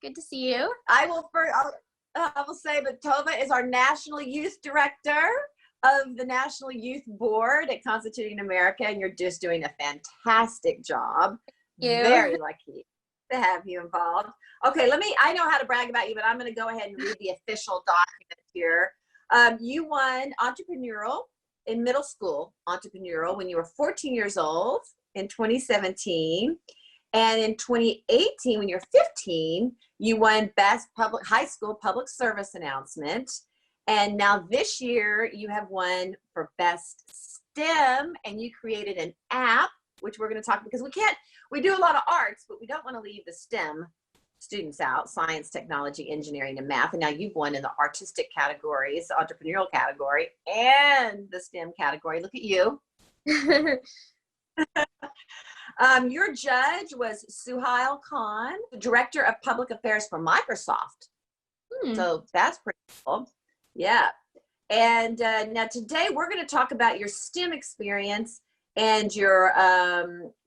Good to see you. I will say, but Tova is our National Youth Director of the National Youth Board at Constituting America, and you're just doing a fantastic job. Thank you. Very lucky to have you involved. Okay, I know how to brag about you, but I'm going to go ahead and read the official document here. You won entrepreneurial in middle school, entrepreneurial, when you were 14 years old in 2017. And in 2018, when you're 15, you won Best High School Public Service Announcement. And now this year, you have won for Best STEM, and you created an app, which we're going to talk, because we do a lot of arts, but we don't want to leave the STEM students out: science, technology, engineering, and math. And now you've won in the artistic categories, the entrepreneurial category, and the STEM category. Look at you. Your judge was Suhail Khan, the Director of Public Affairs for Microsoft. So that's pretty cool. Yeah. And now today we're going to talk about your STEM experience and your,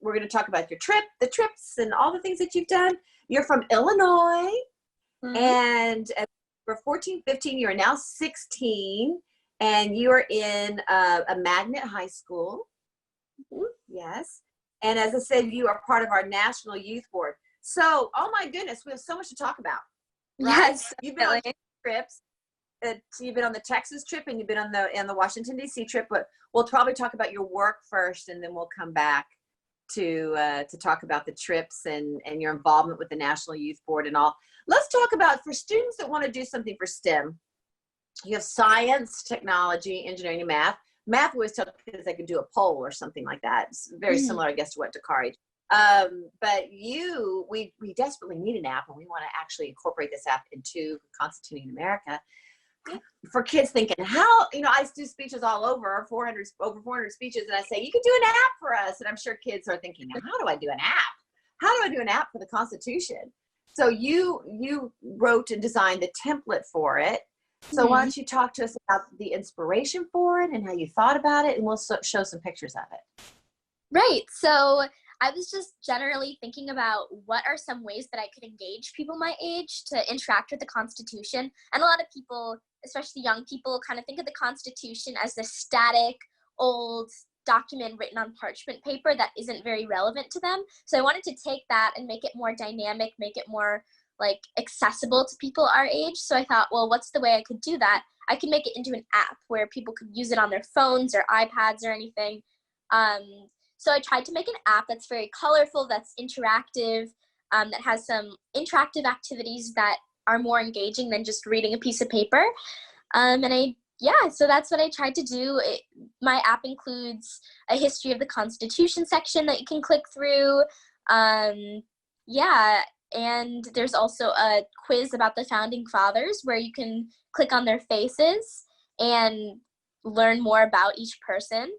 we're going to talk about your the trips and all the things that you've done. You're from Illinois, and for 14, 15, you're now 16, and you're in a magnet high school. Yes. And as I said, you are part of our National Youth Board. So, oh my goodness, we have so much to talk about. Right? Yes. You've been on trips. You've been on the Texas trip, and you've been on the Washington, D.C. trip, but we'll probably talk about your work first, and then we'll come back to talk about the trips and your involvement with the National Youth Board and all. Let's talk about, for students that want to do something for STEM, you have science, technology, engineering, and math. Math, we always tell kids they could do a poll or something like that. It's very similar, I guess, to what Dakari. But we desperately need an app, and we want to actually incorporate this app into Constituting America. For kids thinking, I do speeches all over 400 speeches, and I say, you could do an app for us. And I'm sure kids are thinking, how do I do an app? How do I do an app for the Constitution? So you wrote and designed the template for it. So why don't you talk to us about the inspiration for it and how you thought about it, and we'll show some pictures of it. Right. So I was just generally thinking about what are some ways that I could engage people my age to interact with the Constitution. And a lot of people, especially young people, kind of think of the Constitution as this static, old document written on parchment paper that isn't very relevant to them. So I wanted to take that and make it more dynamic, make it more accessible to people our age. So I thought, well, what's the way I could do that? I could make it into an app where people could use it on their phones or iPads or anything. So I tried to make an app that's very colorful, that's interactive, that has some interactive activities that are more engaging than just reading a piece of paper. So that's what I tried to do. My app includes a history of the Constitution section that you can click through. And there's also a quiz about the Founding Fathers where you can click on their faces and learn more about each person.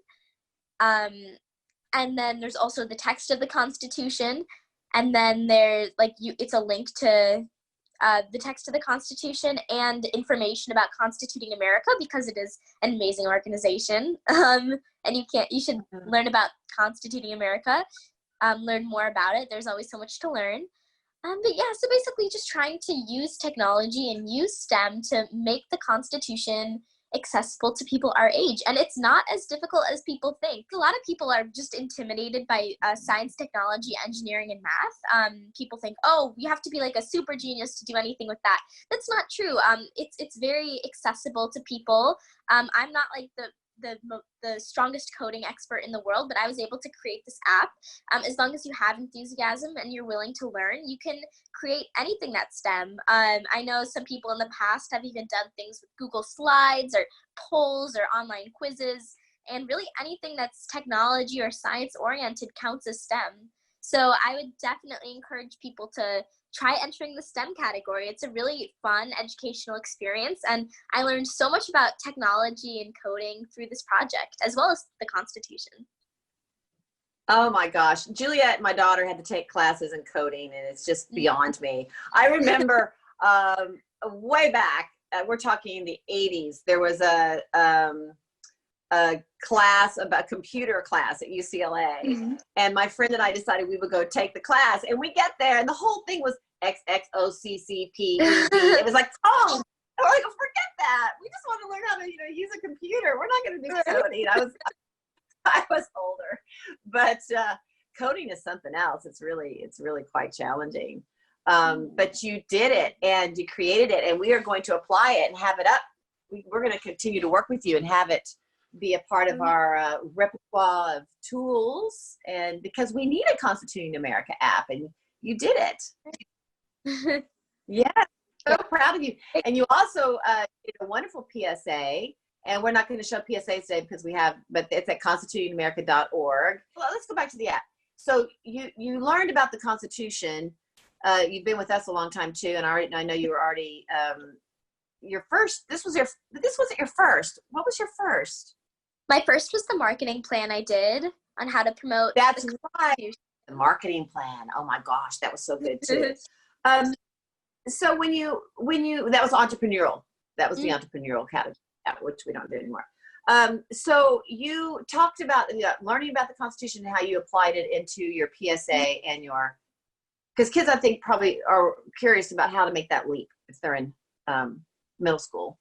And then there's also the text of the Constitution. And then there's it's a link to the text of the Constitution and information about Constituting America, because it is an amazing organization. And you should learn about Constituting America, learn more about it. There's always so much to learn. So basically just trying to use technology and use STEM to make the Constitution accessible to people our age. And it's not as difficult as people think. A lot of people are just intimidated by science, technology, engineering, and math. People think, oh, you have to be like a super genius to do anything with that. That's not true. It's very accessible to people. I'm not like the strongest coding expert in the world, but I was able to create this app. As long as you have enthusiasm and you're willing to learn, you can create anything that's STEM. I know some people in the past have even done things with Google Slides or polls or online quizzes, and really anything that's technology or science oriented counts as STEM. So I would definitely encourage people to try entering the STEM category. It's a really fun educational experience, and I learned so much about technology and coding through this project, as well as the Constitution. Oh my gosh. Juliet, my daughter, had to take classes in coding, and it's just beyond me. I remember way back, we're talking the 80s, there was a a class, about computer class at UCLA. Mhm. And my friend and I decided we would go take the class. And we get there, and the whole thing was XXOCCPED. It was like, oh, we're like, forget that. We just want to learn how to, use a computer. We're not going to do coding. I was older, but coding is something else. It's really quite challenging. But you did it, and you created it, and we are going to apply it and have it up. We're going to continue to work with you and have it be a part of our repertoire of tools, and because we need a Constituting America app, and you did it. Yeah, so proud of you. And you also did a wonderful PSA, and we're not going to show PSAs today because but it's at constitutingamerica.org. Well, let's go back to the app. So you learned about the Constitution. You've been with us a long time too, and I know you were already your first. This wasn't your first. What was your first? My first was the marketing plan I did on how to promote. That's right. The marketing plan. Oh my gosh, that was so good too. So when you that was entrepreneurial. That was the entrepreneurial category, which we don't do anymore. So you talked about learning about the Constitution and how you applied it into your PSA and because kids, I think, probably are curious about how to make that leap if they're in middle school,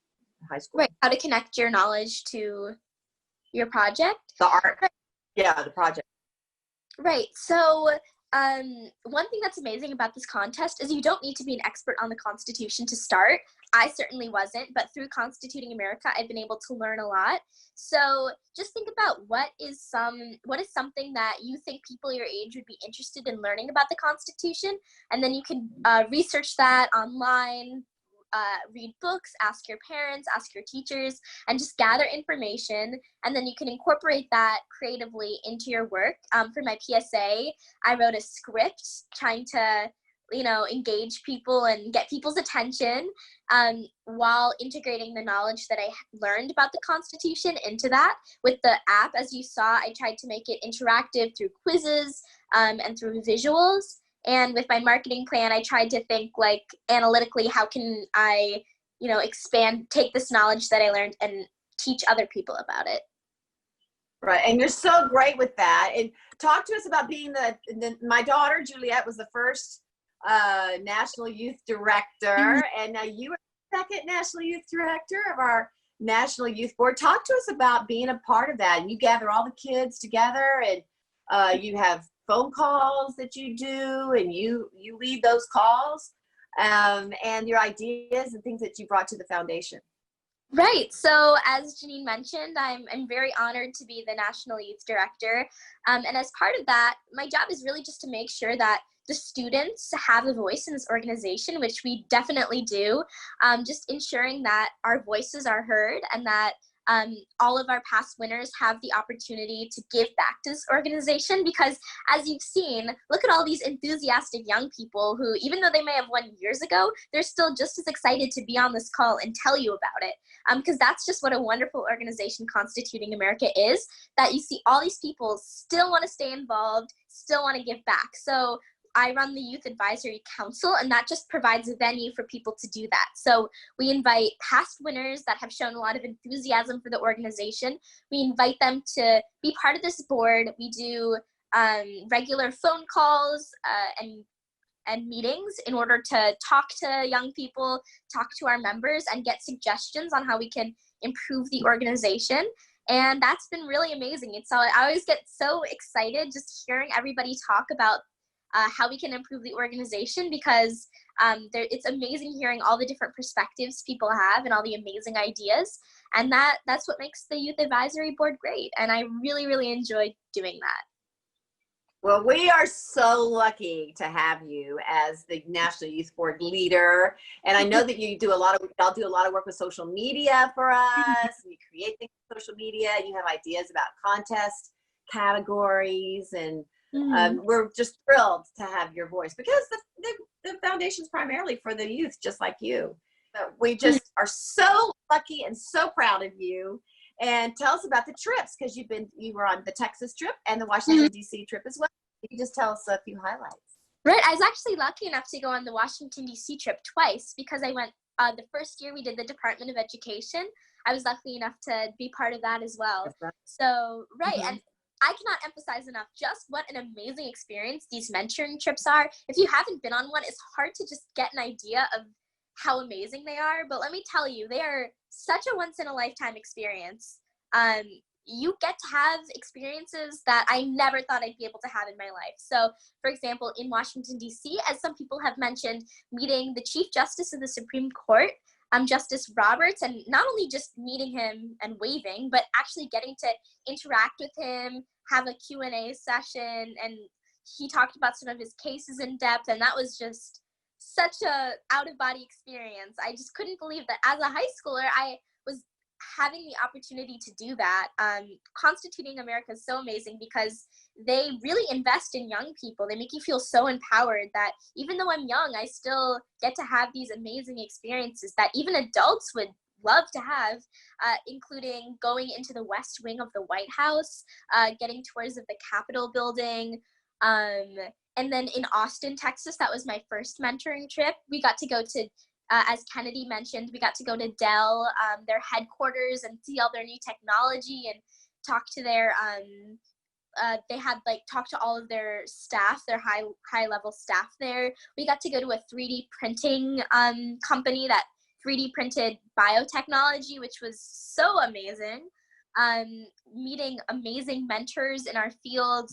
high school. Right, how to connect your knowledge to your project. The art. Yeah, the project. Right. So one thing that's amazing about this contest is you don't need to be an expert on the Constitution to start. I certainly wasn't, but through Constituting America, I've been able to learn a lot. So just think about what is something that you think people your age would be interested in learning about the Constitution, and then you can research that online, read books, ask your parents, ask your teachers, and just gather information, and then you can incorporate that creatively into your work. For my PSA, I wrote a script trying to engage people and get people's attention while integrating the knowledge that I learned about the Constitution into that. With the app, as you saw, I tried to make it interactive through quizzes and through visuals. And with my marketing plan, I tried to think analytically, how can I, take this knowledge that I learned and teach other people about it. Right, and you're so great with that. And talk to us about being my daughter, Juliet, was the first National Youth Director, and now you are the second National Youth Director of our National Youth Board. Talk to us about being a part of that. And you gather all the kids together, and you have phone calls that you do, and you lead those calls, and your ideas and things that you brought to the foundation. Right. So as Janine mentioned, I'm very honored to be the National Youth Director. And as part of that, my job is really just to make sure that the students have a voice in this organization, which we definitely do. Just ensuring that our voices are heard and that all of our past winners have the opportunity to give back to this organization, because as you've seen, look at all these enthusiastic young people who, even though they may have won years ago, they're still just as excited to be on this call and tell you about it. Because that's just what a wonderful organization Constituting America is, that you see all these people still want to stay involved, still want to give back. So I run the Youth Advisory Council, and that just provides a venue for people to do that. So we invite past winners that have shown a lot of enthusiasm for the organization. We invite them to be part of this board. We do regular phone calls and meetings in order to talk to young people, talk to our members, and get suggestions on how we can improve the organization. And that's been really amazing. And so I always get so excited just hearing everybody talk about how we can improve the organization, because it's amazing hearing all the different perspectives people have and all the amazing ideas. And that's what makes the Youth Advisory Board great. And I really, really enjoyed doing that. Well, we are so lucky to have you as the National Youth Board leader. And I know that y'all do a lot of work with social media for us. And you create things with social media, and you have ideas about contest categories, and we're just thrilled to have your voice, because the foundation's primarily for the youth, just like you. But we just are so lucky and so proud of you. And tell us about the trips, because you were on the Texas trip and the Washington, D.C. trip as well. Can you just tell us a few highlights? Right. I was actually lucky enough to go on the Washington, D.C. trip twice, because I went the first year we did the Department of Education. I was lucky enough to be part of that as well. So, right. Mm-hmm. And I cannot emphasize enough just what an amazing experience these mentoring trips are. If you haven't been on one, it's hard to just get an idea of how amazing they are. But let me tell you, they are such a once in a lifetime experience. You get to have experiences that I never thought I'd be able to have in my life. So, for example, in Washington, D.C., as some people have mentioned, meeting the Chief Justice of the Supreme Court, Justice Roberts, and not only just meeting him and waving, but actually getting to interact with him, have a Q&A session, and he talked about some of his cases in depth, and that was just such a out-of-body experience. I just couldn't believe that as a high schooler, I was having the opportunity to do that. Constituting America is so amazing because they really invest in young people. They make you feel so empowered that even though I'm young, I still get to have these amazing experiences that even adults would love to have, including going into the West Wing of the White House, getting tours of the Capitol building, and then in Austin, Texas, that was my first mentoring trip. We got to go to as Kennedy mentioned, we got to go to Dell, their headquarters, and see all their new technology and talk to their, they had talked to all of their staff, their high level staff there. We got to go to a 3D printing company that 3D printed biotechnology, which was so amazing. Meeting amazing mentors in our fields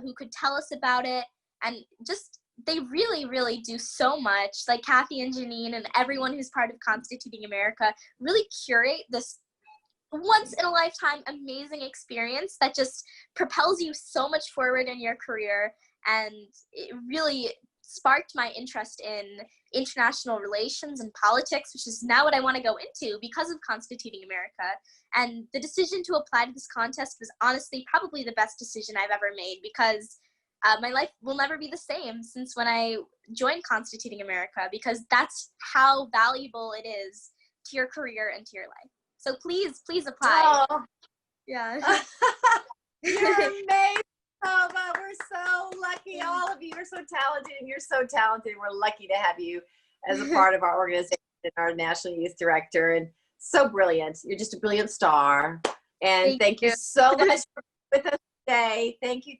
who could tell us about it, and just they really, really do so much. Like Kathy and Janine and everyone who's part of Constituting America really curate this once in a lifetime amazing experience that just propels you so much forward in your career. And it really sparked my interest in international relations and politics, which is now what I want to go into because of Constituting America. And the decision to apply to this contest was honestly probably the best decision I've ever made, because my life will never be the same since when I joined Constituting America, because that's how valuable it is to your career and to your life. So please apply. Oh. Yeah. You're amazing, Tova. We're so lucky. All of you are so talented, and you're so talented. We're lucky to have you as a part of our organization, our National Youth Director, and so brilliant. You're just a brilliant star. And thank you so much for being with us today. Thank you.